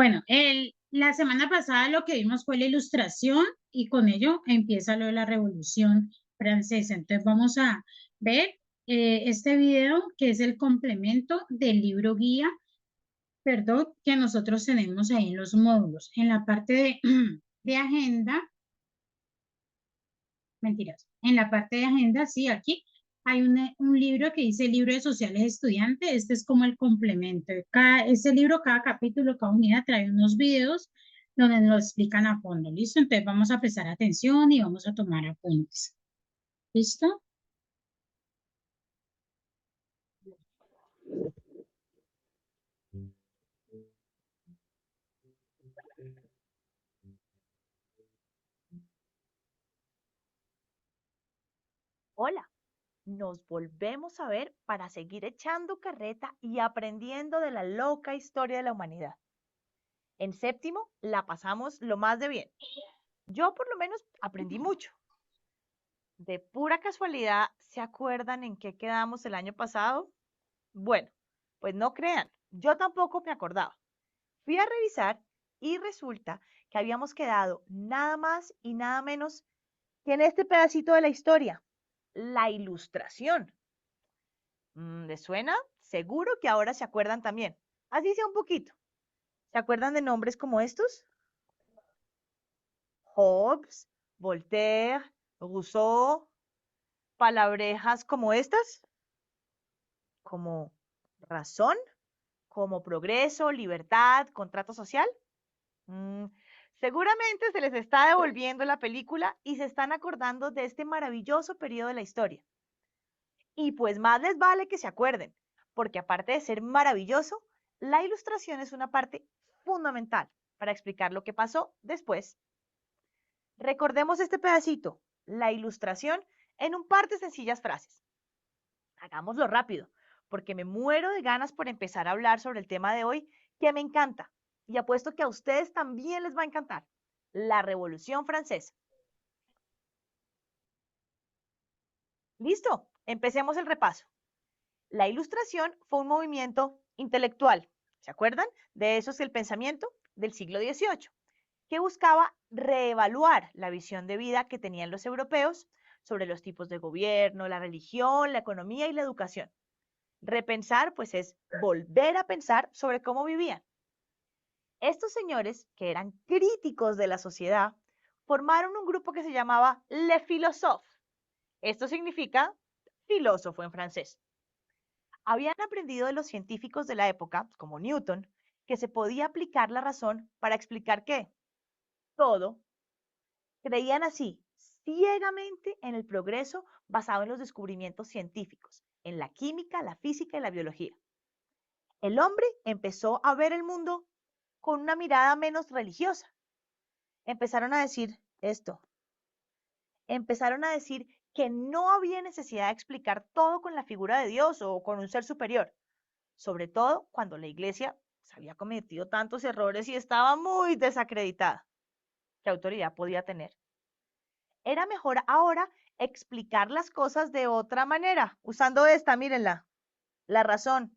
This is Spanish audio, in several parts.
Bueno, la semana pasada lo que vimos fue la ilustración y con ello empieza lo de la Revolución Francesa. Entonces vamos a ver este video que es el complemento del libro guía, perdón, que nosotros tenemos ahí en los módulos. En la parte de agenda, mentiras, en la parte de agenda, sí, aquí hay un libro que dice Libro de Sociales Estudiantes. Este es como el complemento. Este libro, cada capítulo, cada unidad trae unos videos donde nos lo explican a fondo. ¿Listo? Entonces vamos a prestar atención y vamos a tomar apuntes. ¿Listo? Hola, nos volvemos a ver para seguir echando carreta y aprendiendo de la loca historia de la humanidad. En séptimo la pasamos lo más de bien. Yo por lo menos aprendí mucho. De pura casualidad, ¿se acuerdan en qué quedamos el año pasado? Bueno, pues no crean, yo tampoco me acordaba. Fui a revisar y resulta que habíamos quedado nada más y nada menos que en este pedacito de la historia, la ilustración. ¿Les suena? Seguro que ahora se acuerdan también. Así sea un poquito. ¿Se acuerdan de nombres como estos? Hobbes, Voltaire, Rousseau, palabrejas como estas, como razón, como progreso, libertad, contrato social. Mm, Seguramente se les está devolviendo la película y se están acordando de este maravilloso periodo de la historia. Y pues más les vale que se acuerden, porque aparte de ser maravilloso, la ilustración es una parte fundamental para explicar lo que pasó después. Recordemos este pedacito, la ilustración, en un par de sencillas frases. Hagámoslo rápido, porque me muero de ganas por empezar a hablar sobre el tema de hoy, que me encanta, y apuesto que a ustedes también les va a encantar, la Revolución Francesa. ¿Listo? Empecemos el repaso. La Ilustración fue un movimiento intelectual, ¿se acuerdan? De eso es el pensamiento del siglo XVIII, que buscaba reevaluar la visión de vida que tenían los europeos sobre los tipos de gobierno, la religión, la economía y la educación. Repensar, pues, es volver a pensar sobre cómo vivían. Estos señores, que eran críticos de la sociedad, formaron un grupo que se llamaba Les Philosophes. Esto significa filósofo en francés. Habían aprendido de los científicos de la época, como Newton, que se podía aplicar la razón para explicar qué, todo. Creían así ciegamente en el progreso basado en los descubrimientos científicos, en la química, la física y la biología. El hombre empezó a ver el mundo con una mirada menos religiosa. Empezaron a decir esto, empezaron a decir que no había necesidad de explicar todo con la figura de Dios o con un ser superior, sobre todo cuando la iglesia había cometido tantos errores y estaba muy desacreditada. ¿Qué autoridad podía tener? Era mejor ahora explicar las cosas de otra manera, usando esta, mírenla, la razón.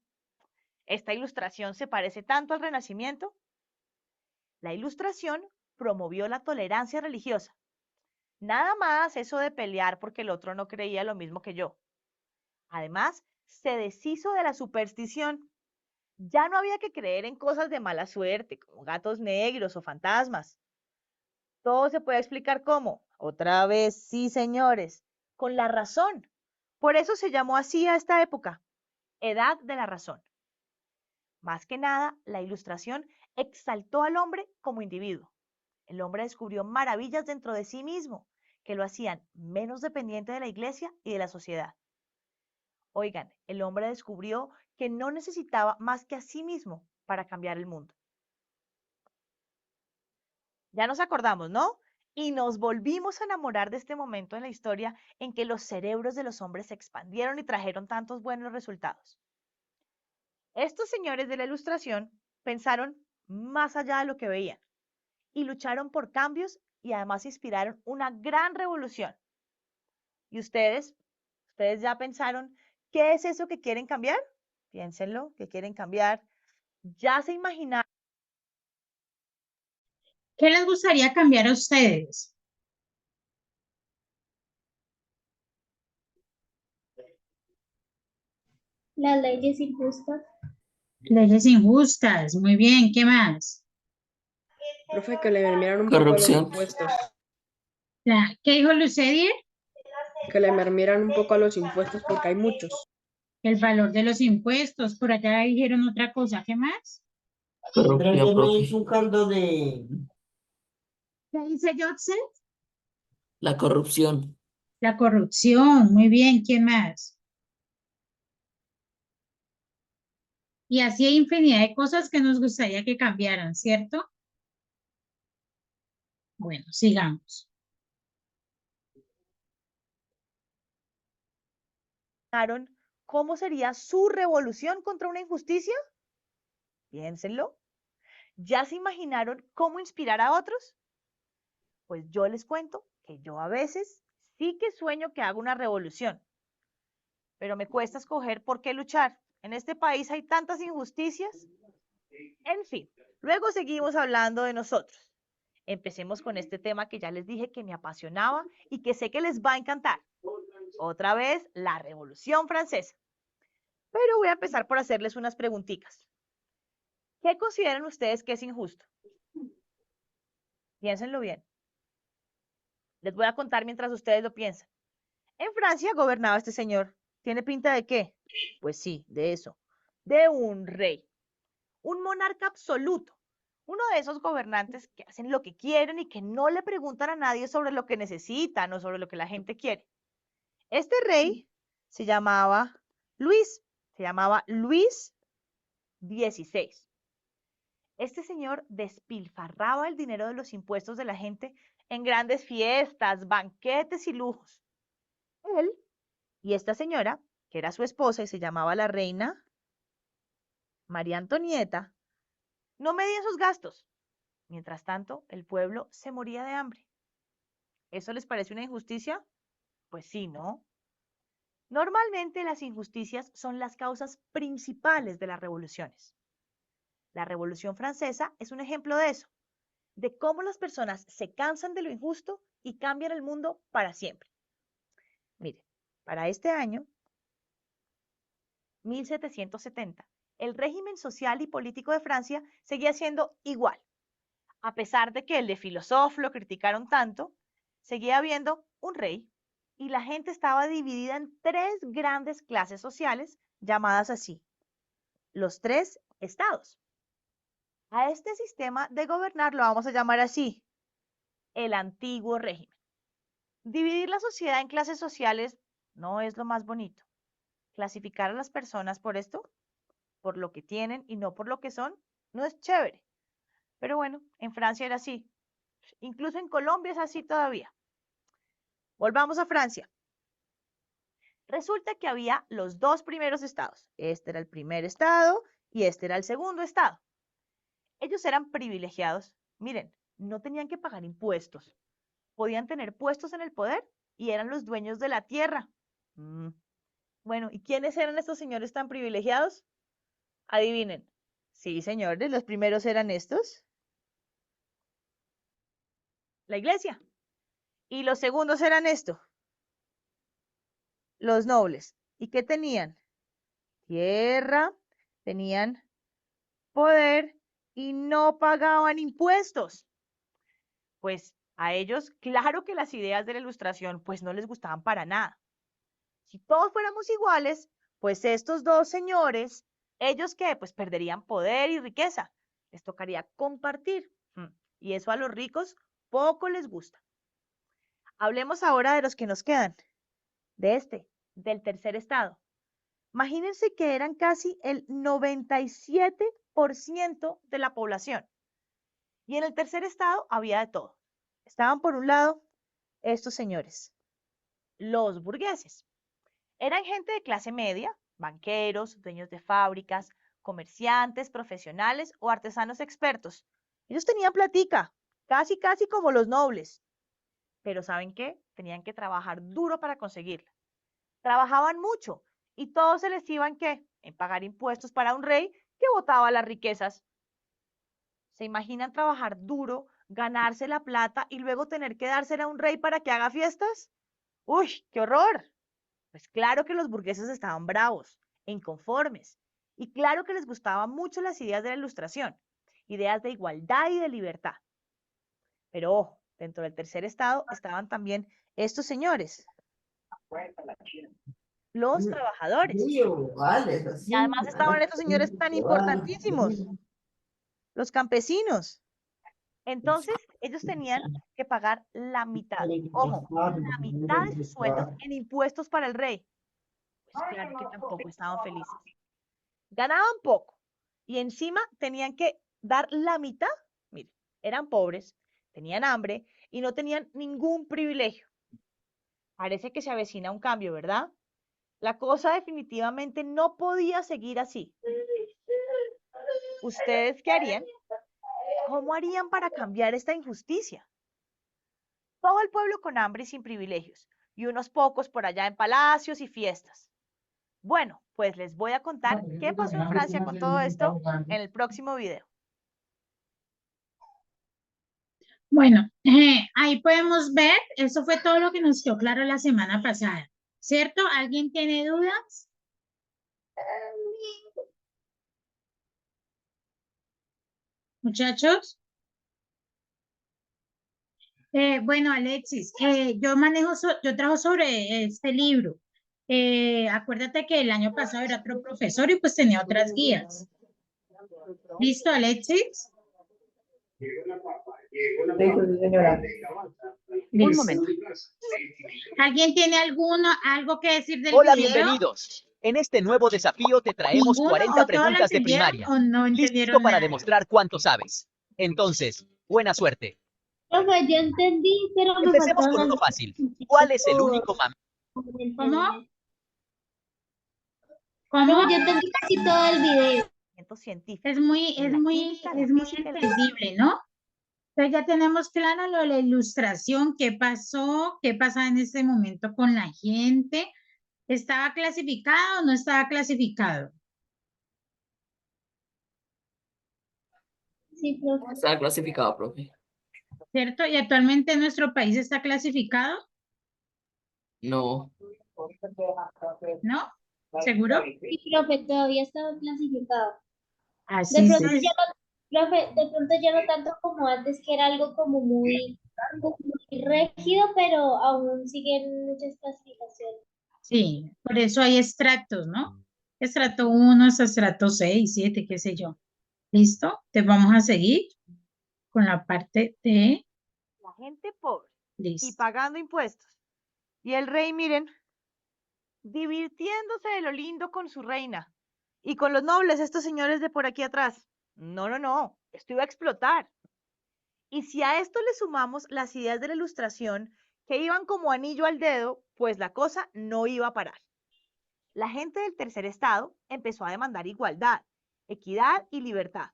Esta ilustración se parece tanto al Renacimiento. La ilustración promovió la tolerancia religiosa. Nada más eso de pelear porque el otro no creía lo mismo que yo. Además, se deshizo de la superstición. Ya no había que creer en cosas de mala suerte, como gatos negros o fantasmas. Todo se puede explicar cómo. Otra vez, sí, señores, con la razón. Por eso se llamó así a esta época, Edad de la Razón. Más que nada, la ilustración exaltó al hombre como individuo. El hombre descubrió maravillas dentro de sí mismo que lo hacían menos dependiente de la iglesia y de la sociedad. Oigan, el hombre descubrió que no necesitaba más que a sí mismo para cambiar el mundo. Ya nos acordamos, ¿no? Y nos volvimos a enamorar de este momento en la historia en que los cerebros de los hombres se expandieron y trajeron tantos buenos resultados. Estos señores de la Ilustración pensaron más allá de lo que veían y lucharon por cambios y además inspiraron una gran revolución. ¿Y ustedes ya pensaron qué es eso que quieren cambiar? Piénsenlo, que quieren cambiar. Ya se imaginaron ¿Qué les gustaría cambiar a ustedes? Las leyes injustas. Leyes injustas, muy bien, ¿qué más? Profe, que le mermieran un poco a los Corrupción. impuestos. ¿Qué dijo Lucedier? Que le mermieran un poco a los impuestos porque hay muchos. El valor de los impuestos, por allá dijeron otra cosa, ¿qué más? Corrupción, profe. un caldo de... ¿Qué dice Jotze? La corrupción. La corrupción, muy bien, ¿quién más? Y así hay infinidad de cosas que nos gustaría que cambiaran, ¿cierto? Bueno, sigamos. ¿Cómo sería su revolución contra una injusticia? Piénsenlo. ¿Ya se imaginaron cómo inspirar a otros? Pues yo les cuento que yo a veces sí que sueño que hago una revolución, pero me cuesta escoger por qué luchar. En este país hay tantas injusticias. En fin, luego seguimos hablando de nosotros. Empecemos con este tema que ya les dije que me apasionaba y que sé que les va a encantar. Otra vez, la Revolución Francesa. Pero voy a empezar por hacerles unas preguntitas. ¿Qué consideran ustedes que es injusto? Piénsenlo bien. Les voy a contar mientras ustedes lo piensan. En Francia gobernaba este señor. ¿Tiene pinta de qué? Pues sí, de eso. De un rey. Un monarca absoluto. Uno de esos gobernantes que hacen lo que quieren y que no le preguntan a nadie sobre lo que necesitan o sobre lo que la gente quiere. Este rey se llamaba Luis. Se llamaba Luis XVI. Este señor despilfarraba el dinero de los impuestos de la gente en grandes fiestas, banquetes y lujos. Él y esta señora, que era su esposa y se llamaba la reina María Antonieta, no medían sus gastos. Mientras tanto, el pueblo se moría de hambre. ¿Eso les parece una injusticia? Pues sí, ¿no? Normalmente las injusticias son las causas principales de las revoluciones. La Revolución Francesa es un ejemplo de eso, de cómo las personas se cansan de lo injusto y cambian el mundo para siempre. Mire, para este año, 1770, el régimen social y político de Francia seguía siendo igual. A pesar de que el de filósofo lo criticaron tanto, seguía habiendo un rey y la gente estaba dividida en tres grandes clases sociales llamadas así, los tres estados. A este sistema de gobernar lo vamos a llamar así, el antiguo régimen. Dividir la sociedad en clases sociales no es lo más bonito. Clasificar a las personas por esto, por lo que tienen y no por lo que son, no es chévere. Pero bueno, en Francia era así. Incluso en Colombia es así todavía. Volvamos a Francia. Resulta que había los dos primeros estados. Este era el primer estado y este era el segundo estado. Ellos eran privilegiados. Miren, no tenían que pagar impuestos. Podían tener puestos en el poder y eran los dueños de la tierra. Bueno, ¿y quiénes eran estos señores tan privilegiados? Adivinen. Sí, señores, los primeros eran estos. La iglesia. Y los segundos eran esto. Los nobles. ¿Y qué tenían? Tierra, tenían poder y no pagaban impuestos. Pues a ellos, claro que las ideas de la ilustración pues no les gustaban para nada. Si todos fuéramos iguales, pues estos dos señores, ¿ellos qué? Pues perderían poder y riqueza. Les tocaría compartir. Y eso a los ricos poco les gusta. Hablemos ahora de los que nos quedan. Del tercer estado. Imagínense que eran casi el 97% de la población. Y en el tercer estado había de todo. Estaban por un lado estos señores, los burgueses. Eran gente de clase media, banqueros, dueños de fábricas, comerciantes, profesionales o artesanos expertos. Ellos tenían platica, casi como los nobles. Pero ¿saben qué? Tenían que trabajar duro para conseguirla. Trabajaban mucho y todos se les iban ¿qué? En pagar impuestos para un rey que botaba las riquezas. ¿Se imaginan trabajar duro ganarse la plata y luego tener que dársela a un rey para que haga fiestas. ¡Uy, qué horror! Pues claro que los burgueses estaban bravos e inconformes. Y claro que les gustaban mucho las ideas de la Ilustración, ideas de igualdad y de libertad. Pero ojo, dentro del tercer estado estaban también estos señores, los trabajadores. Y además estaban estos señores tan importantísimos, los campesinos. Entonces, ellos tenían que pagar la mitad, ojo, la mitad de sus sueldos en impuestos para el rey. Pues claro que tampoco estaban felices. Ganaban poco y encima tenían que dar la mitad. Mire, eran pobres, tenían hambre y no tenían ningún privilegio. Parece que se avecina un cambio, ¿verdad? La cosa definitivamente no podía seguir así. ¿Ustedes qué harían? ¿Cómo harían para cambiar esta injusticia? Todo el pueblo con hambre y sin privilegios, y unos pocos por allá en palacios y fiestas. Bueno, pues les voy a contar qué pasó en Francia con todo esto en el próximo video. Bueno, ahí podemos ver, eso fue todo lo que nos quedó claro la semana pasada, ¿cierto? ¿Alguien tiene dudas? Muchachos. Bueno, Alexis, yo trabajo sobre este libro. Acuérdate que el año pasado era otro profesor y pues tenía otras guías. ¿Listo, Alexis? Sí, señora. Un Listo. momento. ¿Alguien tiene algo que decir del Hola, video? bienvenidos. En este nuevo desafío te traemos ¿Ninguno? 40 ¿O todos lo preguntas de entendieron primaria. o no Listo entendieron para nada? demostrar cuánto sabes. Entonces, buena suerte. Profe, yo entendí, pero me Empecemos faltaron con uno algunas fácil. cositas ¿Cuál es el por único mamífero? ¿Cómo? Profe, ¿Cómo? yo entendí casi todo el video. Científico. Es muy en la química, la física, el entendible, ¿no? Entonces ya tenemos claro lo de la ilustración, qué pasó, qué pasa en este momento con la gente. ¿Estaba clasificado o no estaba clasificado? Sí, profe. Está clasificado, profe. ¿Cierto? ¿Y actualmente nuestro país está clasificado? No. ¿No? ¿Seguro? Sí, profe, todavía estaba clasificado. De Así pronto es. ya no, profe, de pronto ya no tanto como antes, que era algo como muy rígido, pero aún siguen muchas clasificaciones. Sí, por eso hay estratos, ¿no? Estrato 1 hasta estrato 6, 7, qué sé yo. ¿Listo? Te vamos a seguir con la parte de... la gente pobre y Listo. pagando impuestos. Y el rey, miren, divirtiéndose de lo lindo con su reina y con los nobles, estos señores de por aquí atrás. No, no, no, esto iba a explotar. Y si a esto le sumamos las ideas de la Ilustración que iban como anillo al dedo, pues la cosa no iba a parar. La gente del tercer estado empezó a demandar igualdad, equidad y libertad.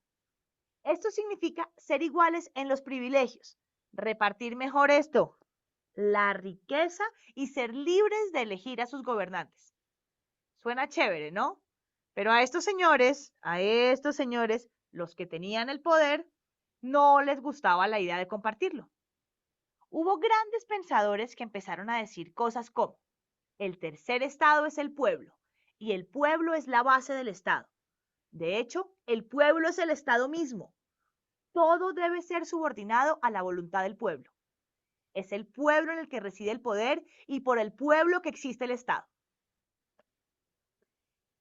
Esto significa ser iguales en los privilegios, repartir mejor esto, la riqueza y ser libres de elegir a sus gobernantes. Suena chévere, ¿no? Pero a estos señores, los que tenían el poder, no les gustaba la idea de compartirlo. Hubo grandes pensadores que empezaron a decir cosas como: el tercer estado es el pueblo y el pueblo es la base del estado. De hecho, el pueblo es el estado mismo. Todo debe ser subordinado a la voluntad del pueblo. Es el pueblo en el que reside el poder y por el pueblo que existe el estado.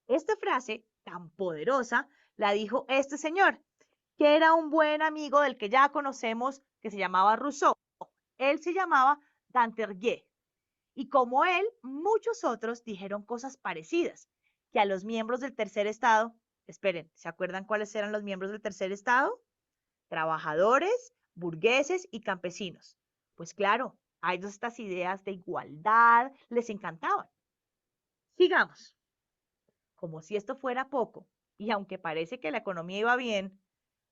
Esta frase tan poderosa la dijo este señor, que era un buen amigo del que ya conocemos, que se llamaba Rousseau. Él se llamaba Danterguier. Y como él, muchos otros dijeron cosas parecidas, que a los miembros del tercer estado, esperen, ¿se acuerdan cuáles eran los miembros del tercer estado? Trabajadores, burgueses y campesinos. Pues claro, a ellos estas ideas de igualdad les encantaban. Sigamos. Como si esto fuera poco, y aunque parece que la economía iba bien,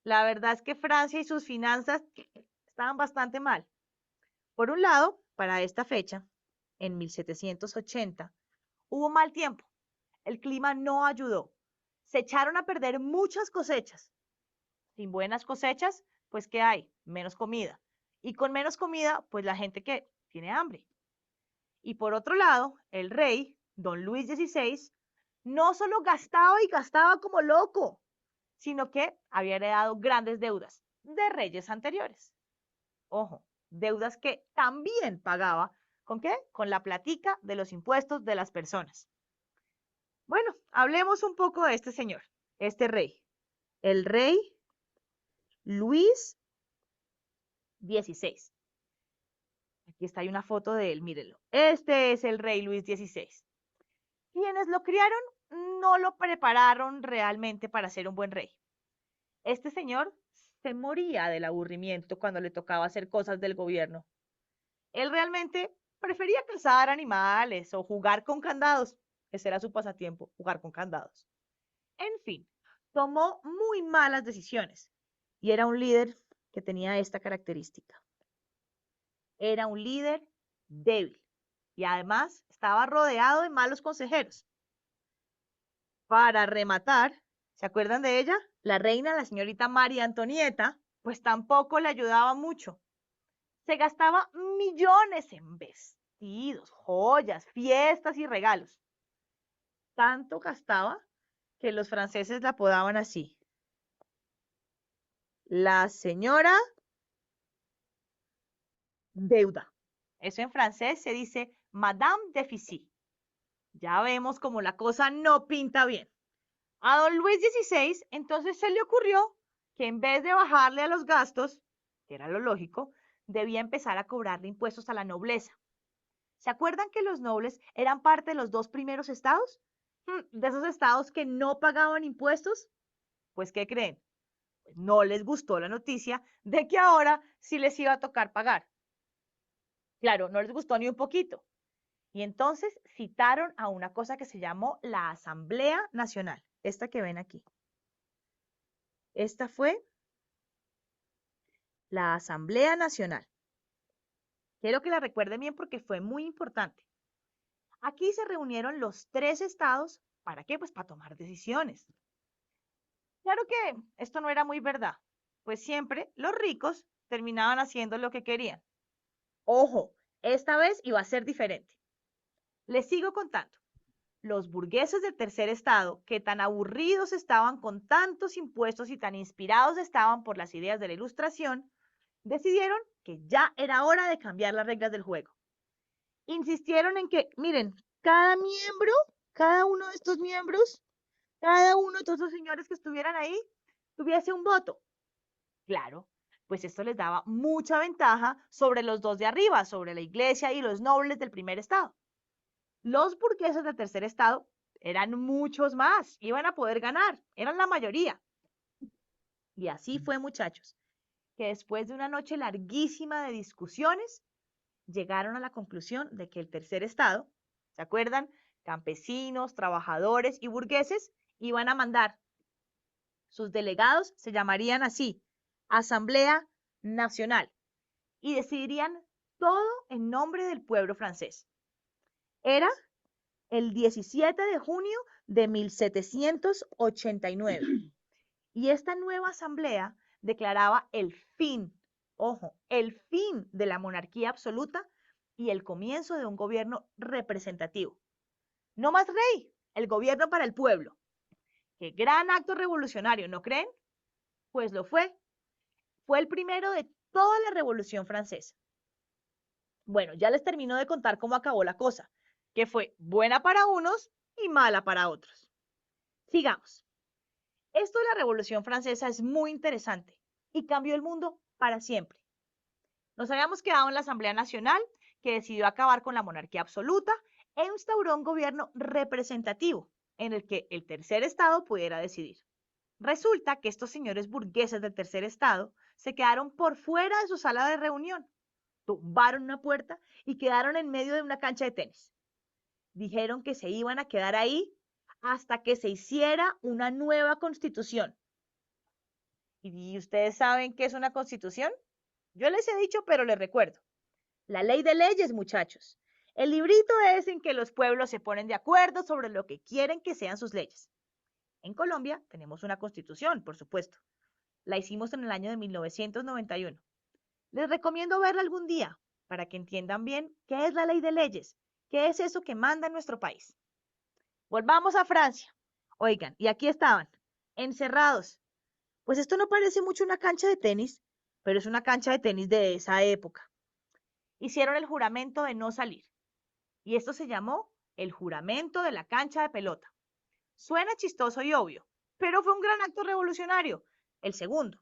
la verdad es que Francia y sus finanzas estaban bastante mal. Por un lado, para esta fecha, en 1780, hubo mal tiempo. El clima no ayudó. Se echaron a perder muchas cosechas. Sin buenas cosechas, pues ¿qué hay? Menos comida. Y con menos comida, pues la gente que tiene hambre. Y por otro lado, el rey, don Luis XVI, no solo gastaba y gastaba como loco, sino que había heredado grandes deudas de reyes anteriores. Ojo, deudas que también pagaba. ¿Con qué? Con la platica de los impuestos de las personas. Bueno, hablemos un poco de este señor, este rey. El rey Luis XVI. Aquí está, hay una foto de él, mírenlo. Este es el rey Luis XVI. Quienes lo criaron no lo prepararon realmente para ser un buen rey. Este señor se moría del aburrimiento cuando le tocaba hacer cosas del gobierno. Él realmente prefería cazar animales o jugar con candados. Ese era su pasatiempo, jugar con candados. En fin, tomó muy malas decisiones y era un líder que tenía esta característica. Era un líder débil y además estaba rodeado de malos consejeros. Para rematar, ¿se acuerdan de ella? La reina, la señorita María Antonieta, pues tampoco le ayudaba mucho. Se gastaba millones en vestidos, joyas, fiestas y regalos. Tanto gastaba que los franceses la apodaban así: la señora deuda. Eso en francés se dice Madame Déficit. Ya vemos como la cosa no pinta bien. A don Luis XVI entonces se le ocurrió que en vez de bajarle a los gastos, que era lo lógico, debía empezar a cobrarle impuestos a la nobleza. ¿Se acuerdan que los nobles eran parte de los dos primeros estados? De esos estados que no pagaban impuestos. Pues, ¿qué creen? Pues no les gustó la noticia de que ahora sí les iba a tocar pagar. Claro, no les gustó ni un poquito. Y entonces citaron a una cosa que se llamó la Asamblea Nacional, esta que ven aquí. Esta fue la Asamblea Nacional. Quiero que la recuerden bien porque fue muy importante. Aquí se reunieron los tres estados. ¿Para qué? Pues para tomar decisiones. Claro que esto no era muy verdad, pues siempre los ricos terminaban haciendo lo que querían. Ojo, esta vez iba a ser diferente. Les sigo contando. Los burgueses del tercer estado, que tan aburridos estaban con tantos impuestos y tan inspirados estaban por las ideas de la Ilustración, decidieron que ya era hora de cambiar las reglas del juego. Insistieron en que, miren, cada miembro, cada uno de estos miembros, cada uno de todos los señores que estuvieran ahí, tuviese un voto. Claro, pues esto les daba mucha ventaja sobre los dos de arriba, sobre la iglesia y los nobles del primer estado. Los burgueses del tercer estado eran muchos más, iban a poder ganar, eran la mayoría. Y así fue, muchachos, que después de una noche larguísima de discusiones, llegaron a la conclusión de que el tercer estado, ¿se acuerdan? Campesinos, trabajadores y burgueses iban a mandar. Sus delegados se llamarían así: Asamblea Nacional, y decidirían todo en nombre del pueblo francés. Era el 17 de junio de 1789. Y esta nueva asamblea declaraba el fin, ojo, el fin de la monarquía absoluta y el comienzo de un gobierno representativo. No más rey, el gobierno para el pueblo. ¡Qué gran acto revolucionario!, ¿no creen? Pues lo fue. Fue el primero de toda la Revolución Francesa. Bueno, ya les termino de contar cómo acabó la cosa, que fue buena para unos y mala para otros. Sigamos. Esto de la Revolución Francesa es muy interesante y cambió el mundo para siempre. Nos habíamos quedado en la Asamblea Nacional, que decidió acabar con la monarquía absoluta e instauró un gobierno representativo en el que el tercer estado pudiera decidir. Resulta que estos señores burgueses del tercer estado se quedaron por fuera de su sala de reunión, tumbaron una puerta y quedaron en medio de una cancha de tenis. Dijeron que se iban a quedar ahí hasta que se hiciera una nueva constitución. ¿Y ustedes saben qué es una constitución? Yo les he dicho, pero les recuerdo. La ley de leyes, muchachos. El librito es en que los pueblos se ponen de acuerdo sobre lo que quieren que sean sus leyes. En Colombia tenemos una constitución, por supuesto. La hicimos en el año de 1991. Les recomiendo verla algún día para que entiendan bien qué es la ley de leyes, qué es eso que manda en nuestro país. Volvamos a Francia. Oigan, y aquí estaban, encerrados. Pues esto no parece mucho una cancha de tenis, pero es una cancha de tenis de esa época. Hicieron el juramento de no salir. Y esto se llamó el juramento de la cancha de pelota. Suena chistoso y obvio, pero fue un gran acto revolucionario, el segundo.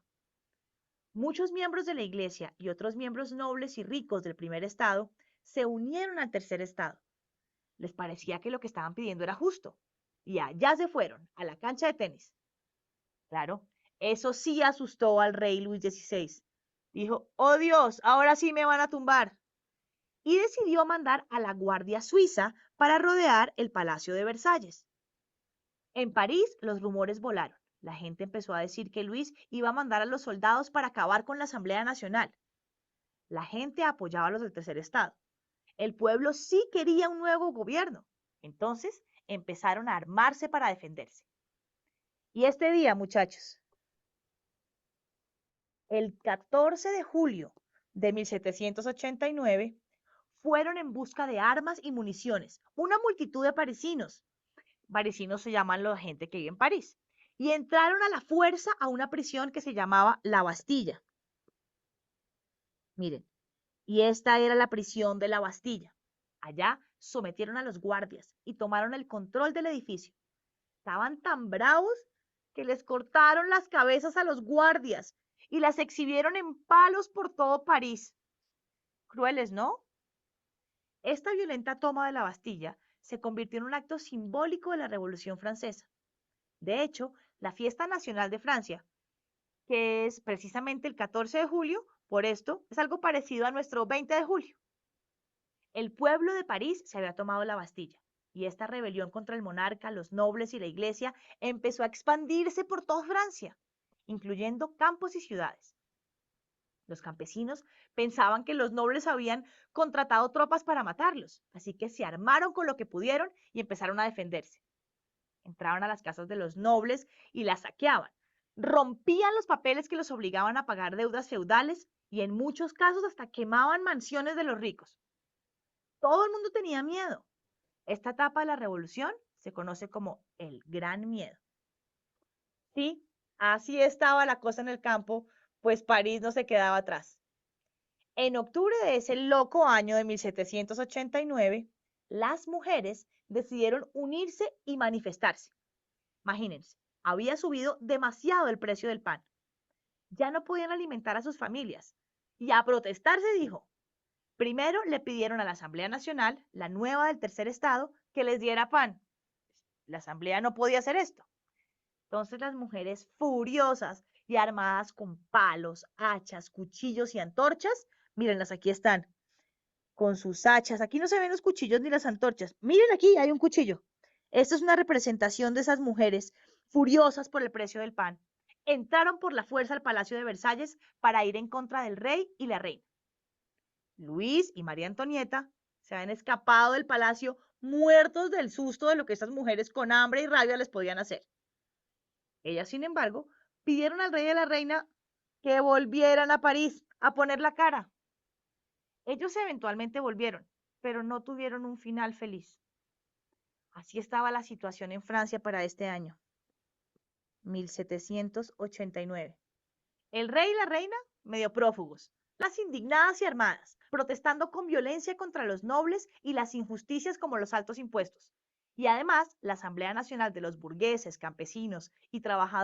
Muchos miembros de la iglesia y otros miembros nobles y ricos del primer estado se unieron al tercer estado. Les parecía que lo que estaban pidiendo era justo, y allá se fueron, a la cancha de tenis. Claro, eso sí asustó al rey Luis XVI. Dijo, oh Dios, ahora sí me van a tumbar. Y decidió mandar a la Guardia Suiza para rodear el Palacio de Versalles. En París los rumores volaron. La gente empezó a decir que Luis iba a mandar a los soldados para acabar con la Asamblea Nacional. La gente apoyaba a los del tercer estado. El pueblo sí quería un nuevo gobierno. Entonces empezaron a armarse para defenderse. Y este día, muchachos, el 14 de julio de 1789, fueron en busca de armas y municiones una multitud de parisinos. Parisinos se llaman la gente que vive en París. Y entraron a la fuerza a una prisión que se llamaba la Bastilla. Miren, y esta era la prisión de la Bastilla. Allá sometieron a los guardias y tomaron el control del edificio. Estaban tan bravos que les cortaron las cabezas a los guardias y las exhibieron en palos por todo París. Crueles, ¿no? Esta violenta toma de la Bastilla se convirtió en un acto simbólico de la Revolución Francesa. De hecho, la fiesta nacional de Francia, que es precisamente el 14 de julio, por esto es algo parecido a nuestro 20 de julio. El pueblo de París se había tomado la Bastilla y esta rebelión contra el monarca, los nobles y la iglesia empezó a expandirse por toda Francia, incluyendo campos y ciudades. Los campesinos pensaban que los nobles habían contratado tropas para matarlos, así que se armaron con lo que pudieron y empezaron a defenderse. Entraban a las casas de los nobles y las saqueaban. Rompían los papeles que los obligaban a pagar deudas feudales y en muchos casos hasta quemaban mansiones de los ricos. Todo el mundo tenía miedo. Esta etapa de la revolución se conoce como el Gran Miedo. Sí, así estaba la cosa en el campo, pues París no se quedaba atrás. En octubre de ese loco año de 1789, las mujeres decidieron unirse y manifestarse. Imagínense, había subido demasiado el precio del pan. Ya no podían alimentar a sus familias. Y a protestar se dijo. Primero le pidieron a la Asamblea Nacional, la nueva del tercer estado, que les diera pan. La Asamblea no podía hacer esto. Entonces las mujeres furiosas y armadas con palos, hachas, cuchillos y antorchas, mírenlas, aquí están, con sus hachas. Aquí no se ven los cuchillos ni las antorchas. Miren aquí, hay un cuchillo. Esto es una representación de esas mujeres furiosas por el precio del pan. Entraron por la fuerza al Palacio de Versalles para ir en contra del rey y la reina. Luis y María Antonieta se habían escapado del palacio muertos del susto de lo que estas mujeres con hambre y rabia les podían hacer. Ellas, sin embargo, pidieron al rey y a la reina que volvieran a París a poner la cara. Ellos eventualmente volvieron, pero no tuvieron un final feliz. Así estaba la situación en Francia para este año, 1789. El rey y la reina medio prófugos, las indignadas y armadas, protestando con violencia contra los nobles y las injusticias como los altos impuestos. Y además, la Asamblea Nacional de los burgueses, campesinos y trabajadores